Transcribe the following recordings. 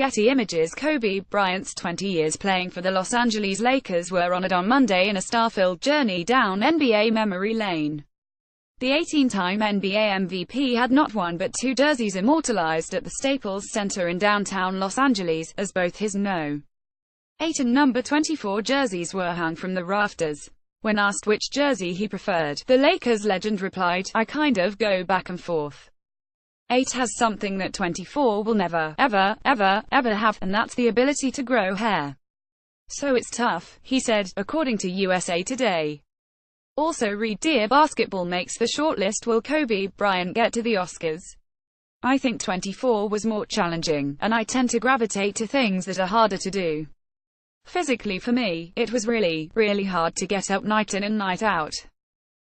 Getty Images. Kobe Bryant's 20 years playing for the Los Angeles Lakers were honored on Monday in a star-filled journey down NBA memory lane. The 18-time NBA MVP had not one but two jerseys immortalized at the Staples Center in downtown Los Angeles, as both his No. 8 and number 24 jerseys were hung from the rafters. When asked which jersey he preferred, the Lakers legend replied, "I kind of go back and forth. 8 has something that 24 will never, ever have, and that's the ability to grow hair. So it's tough," he said, according to USA Today. Also read, "Dear basketball makes the shortlist. Will Kobe Bryant get to the Oscars? I think 24 was more challenging, and I tend to gravitate to things that are harder to do. Physically for me, it was really, really hard to get up night in and night out.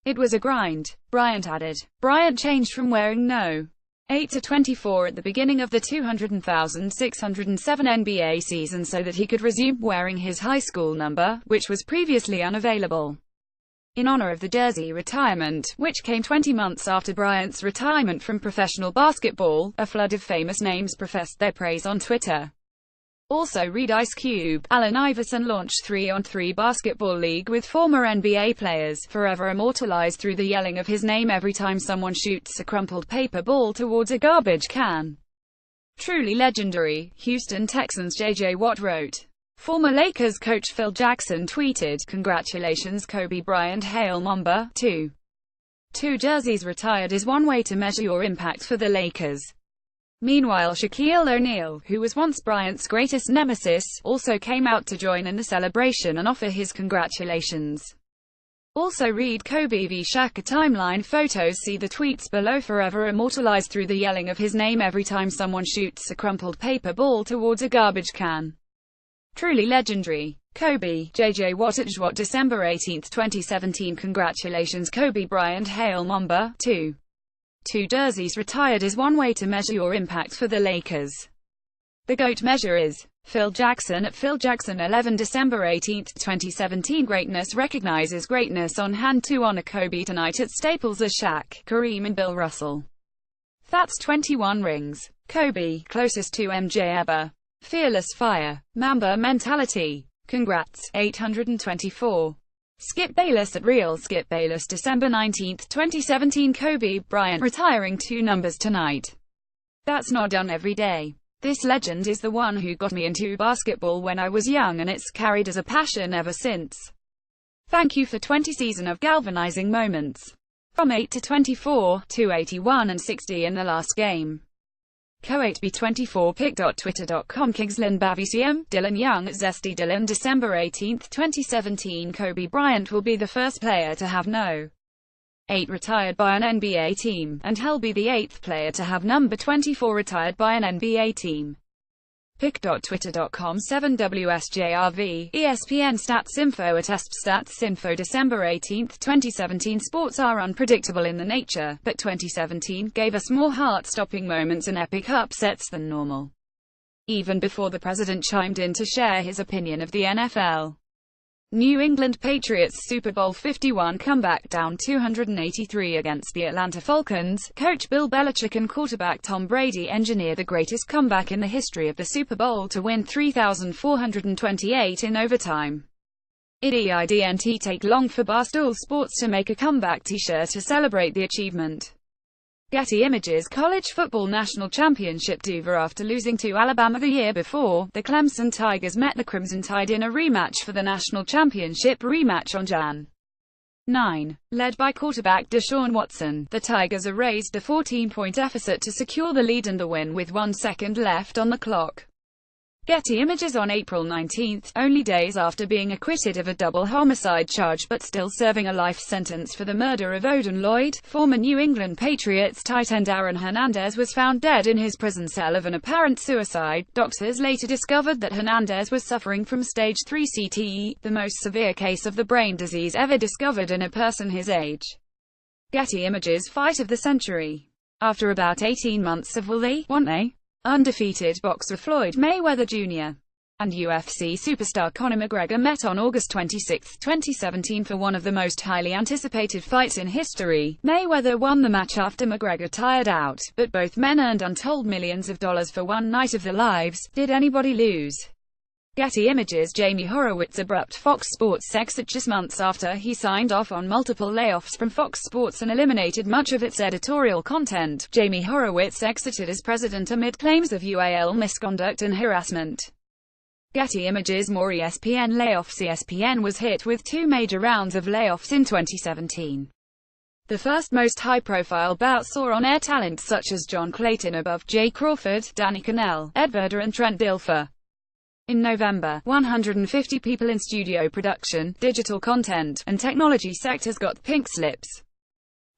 It was a grind," Bryant added. Bryant changed from wearing No. 8 to 24 at the beginning of the 200,607 NBA season so that he could resume wearing his high school number, which was previously unavailable. In honor of the jersey retirement, which came 20 months after Bryant's retirement from professional basketball, a flood of famous names professed their praise on Twitter. Also read, Ice Cube, Allen Iverson launched 3-on-3 basketball league with former NBA players, forever immortalized through the yelling of his name every time someone shoots a crumpled paper ball towards a garbage can. Truly legendary, Houston Texans J.J. Watt wrote. Former Lakers coach Phil Jackson tweeted, "Congratulations Kobe Bryant, Hail Mamba, 2 jerseys retired is one way to measure your impact for the Lakers." Meanwhile, Shaquille O'Neal, who was once Bryant's greatest nemesis, also came out to join in the celebration and offer his congratulations. Also read, Kobe v Shaq, a timeline photos. See the tweets below. Forever immortalized through the yelling of his name every time someone shoots a crumpled paper ball towards a garbage can. Truly legendary. Kobe, J.J. Watt at Watt, December 18, 2017. Congratulations Kobe Bryant, Hail Mamba, 2 jerseys retired is one way to measure your impact for the Lakers. The GOAT measure is Phil Jackson at Phil Jackson 11, December 18, 2017. Greatness recognizes greatness on hand to honor Kobe tonight at Staples are Shaq, Kareem and Bill Russell. That's 21 rings. Kobe, closest to MJ ever. Fearless fire. Mamba mentality. Congrats, 824. Skip Bayless at Real Skip Bayless, December 19, 2017. Kobe Bryant retiring 2 numbers tonight. That's not done every day. This legend is the one who got me into basketball when I was young, and it's carried as a passion ever since. Thank you for 20 seasons of galvanizing moments. From 8 to 24, 281 and 60 in the last game. Co8b24 pic.twitter.com Kingslin Bavicium, Dylan Young at Zesty Dylan, December 18, 2017. Kobe Bryant will be the first player to have No. 8 retired by an NBA team, and he'll be the 8th player to have number 24 retired by an NBA team. Pic.twitter.com 7WSJRV, ESPN Stats Info at ESP Stats Info, December 18, 2017. Sports are unpredictable in their nature, but 2017 gave us more heart-stopping moments and epic upsets than normal. Even before the president chimed in to share his opinion of the NFL. New England Patriots Super Bowl 51 comeback, down 283 against the Atlanta Falcons. Coach Bill Belichick and quarterback Tom Brady engineer the greatest comeback in the history of the Super Bowl to win 3,428 in overtime. It didn't take long for Barstool Sports to make a comeback t-shirt to celebrate the achievement. Getty Images. College football national championship over. After losing to Alabama the year before, the Clemson Tigers met the Crimson Tide in a rematch for the national championship rematch on Jan. 9. Led by quarterback Deshaun Watson, the Tigers erased a 14-point deficit to secure the lead and the win with 1 second left on the clock. Getty Images. On April 19, only days after being acquitted of a double homicide charge but still serving a life sentence for the murder of Odin Lloyd, former New England Patriots tight end Aaron Hernandez was found dead in his prison cell of an apparent suicide. Doctors later discovered that Hernandez was suffering from stage 3 CTE, the most severe case of the brain disease ever discovered in a person his age. Getty Images. Fight of the century. After about 18 months of will they, won't they? Undefeated boxer Floyd Mayweather Jr. and UFC superstar Conor McGregor met on August 26, 2017 for one of the most highly anticipated fights in history. Mayweather won the match after McGregor tired out, but both men earned untold millions of dollars for one night of their lives. Did anybody lose? Getty Images. Jamie Horowitz abrupt Fox Sports exit just months after he signed off on multiple layoffs from Fox Sports and eliminated much of its editorial content. Jamie Horowitz exited as president amid claims of UAL misconduct and harassment. Getty Images. More ESPN layoffs. ESPN was hit with two major rounds of layoffs in 2017. The first most high-profile bout saw on-air talent such as John Clayton above Jay Crawford, Danny Kanell, Ed Verder and Trent Dilfer. In November, 150 people in studio production, digital content, and technology sectors got pink slips.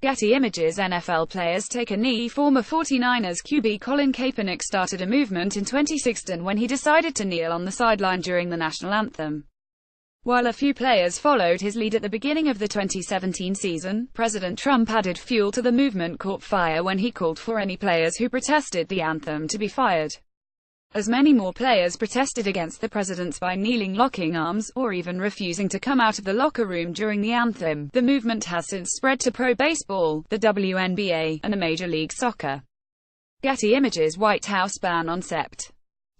Getty Images. NFL players take a knee. Former 49ers QB Colin Kaepernick started a movement in 2016 when he decided to kneel on the sideline during the national anthem. While a few players followed his lead at the beginning of the 2017 season, President Trump added fuel to the movement caught fire when he called for any players who protested the anthem to be fired. As many more players protested against the presidents by kneeling, locking arms, or even refusing to come out of the locker room during the anthem. The movement has since spread to pro baseball, the WNBA, and Major League Soccer. Getty Images. White House ban on Sept.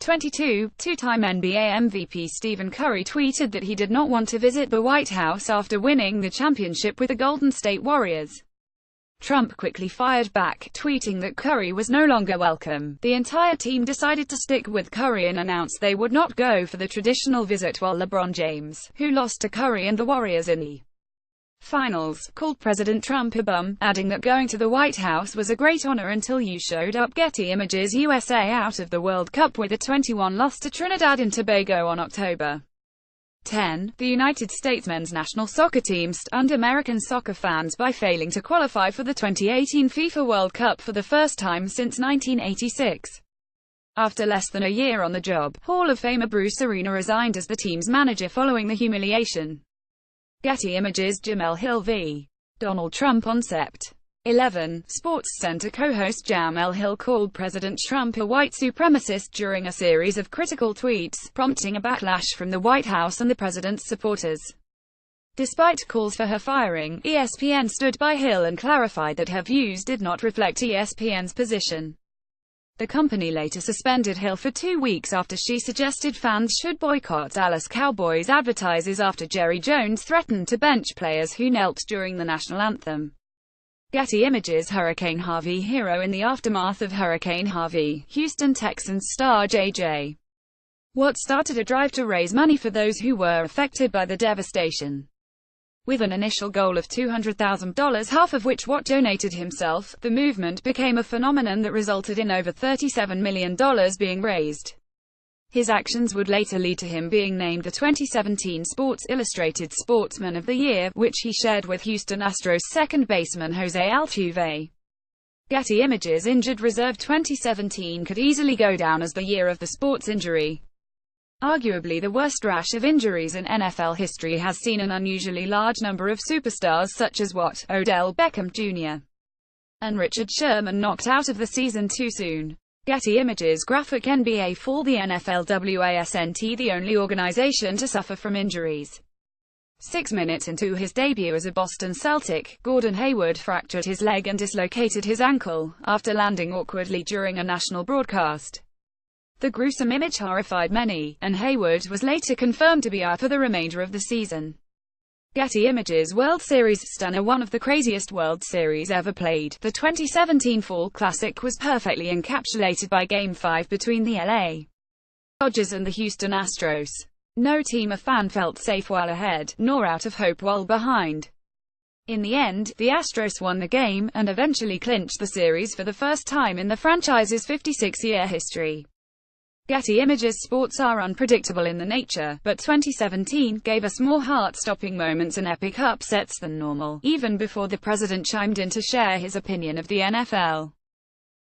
22, two-time NBA MVP Stephen Curry tweeted that he did not want to visit the White House after winning the championship with the Golden State Warriors. Trump quickly fired back, tweeting that Curry was no longer welcome. The entire team decided to stick with Curry and announced they would not go for the traditional visit, while LeBron James, who lost to Curry and the Warriors in the finals, called President Trump a bum, adding that going to the White House was a great honor until you showed up. Getty Images. USA out of the World Cup with a 21 loss to Trinidad and Tobago on October 10. The United States men's national soccer team stunned American soccer fans by failing to qualify for the 2018 FIFA World Cup for the first time since 1986. After less than a year on the job, Hall of Famer Bruce Arena resigned as the team's manager following the humiliation. Getty Images. Jamel Hill v. Donald Trump on Sept. 11. SportsCenter co-host Jamel Hill called President Trump a white supremacist during a series of critical tweets, prompting a backlash from the White House and the president's supporters. Despite calls for her firing, ESPN stood by Hill and clarified that her views did not reflect ESPN's position. The company later suspended Hill for 2 weeks after she suggested fans should boycott Dallas Cowboys advertisers after Jerry Jones threatened to bench players who knelt during the national anthem. Getty Images. Hurricane Harvey. Hero in the aftermath of Hurricane Harvey, Houston Texans star J.J. Watt started a drive to raise money for those who were affected by the devastation. With an initial goal of $200,000, half of which Watt donated himself, the movement became a phenomenon that resulted in over $37 million being raised. His actions would later lead to him being named the 2017 Sports Illustrated Sportsman of the Year, which he shared with Houston Astros second baseman Jose Altuve. Getty Images. Injured reserve. 2017 could easily go down as the year of the sports injury. Arguably the worst rash of injuries in NFL history has seen an unusually large number of superstars such as Watt, Odell Beckham Jr. and Richard Sherman knocked out of the season too soon. Getty Images. Graphic. NBA Fall. The NFL wasn't the only organization to suffer from injuries. 6 minutes into his debut as a Boston Celtic, Gordon Hayward fractured his leg and dislocated his ankle, after landing awkwardly during a national broadcast. The gruesome image horrified many, and Hayward was later confirmed to be out for the remainder of the season. Getty Images. World Series stunner. One of the craziest World Series ever played, the 2017 Fall Classic was perfectly encapsulated by Game 5 between the LA Dodgers and the Houston Astros. No team or fan felt safe while ahead, nor out of hope while behind. In the end, the Astros won the game, and eventually clinched the series for the first time in the franchise's 56-year history. Getty Images. Sports are unpredictable in their nature, but 2017 gave us more heart-stopping moments and epic upsets than normal, even before the president chimed in to share his opinion of the NFL.